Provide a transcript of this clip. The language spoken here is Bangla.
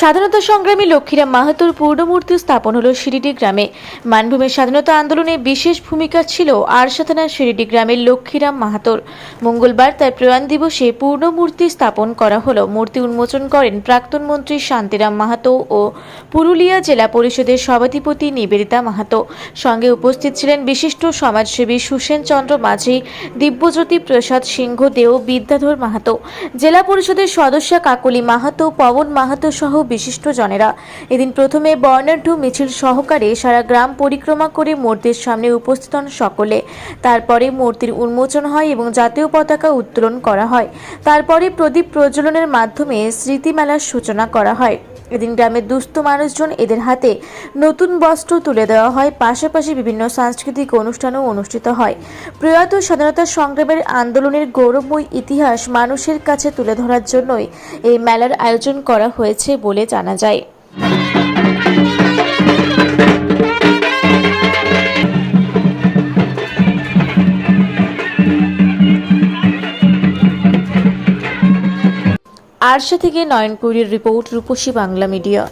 স্বাধীনতা সংগ্রামী লক্ষ্মীরাম মাহাতোর পূর্ণমূর্তি স্থাপন হলো শিরিডি গ্রামে। মানভূমের স্বাধীনতা আন্দোলনে বিশেষ ভূমিকা ছিল আরশা থানার শিরিডি গ্রামের লক্ষ্মীরাম মাহাতোর। মঙ্গলবার তার প্রয়াণ দিবসে পূর্ণমূর্তি স্থাপন করা হলো। মূর্তি উন্মোচন করেন প্রাক্তন মন্ত্রী শান্তিরাম মাহাতো ও পুরুলিয়া জেলা পরিষদের সভাধিপতি নিবেদিতা মাহাতো। সঙ্গে উপস্থিত ছিলেন বিশিষ্ট সমাজসেবী সুসেন চন্দ্র মাঝি, দিব্যজ্যোতি প্রসাদ সিংহ দেও, বিদ্যাধর মাহাতো, জেলা পরিষদের সদস্য কাকলি মাহাতো, পবন মাহাতো সহ বিশিষ্ট জনেরা। এদিন প্রথমে বর্ণাঢ্য মিছিল সহকারে সারা গ্রাম পরিক্রমা করে মূর্তির সামনে উপস্থিত হন সকলে। তারপরে মূর্তির উন্মোচন হয় এবং জাতীয় পতাকা উত্তোলন করা হয়। তারপরে প্রদীপ প্রজ্বলনের মাধ্যমে স্মৃতিমেলার সূচনা করা হয়। এদিন গ্রামের দুস্থ মানুষজন এদের হাতে নতুন বস্ত্র তুলে দেওয়া হয়। পাশাপাশি বিভিন্ন সাংস্কৃতিক অনুষ্ঠানও অনুষ্ঠিত হয়। প্রয়াত স্বাধীনতা সংগ্রামের আন্দোলনের গৌরবময় ইতিহাস মানুষের কাছে তুলে ধরার জন্যই এই মেলার আয়োজন করা হয়েছে বলে জানা যায়। আরশা থেকে নয়নপুরীর রিপোর্ট, রূপসী বাংলা মিডিয়া।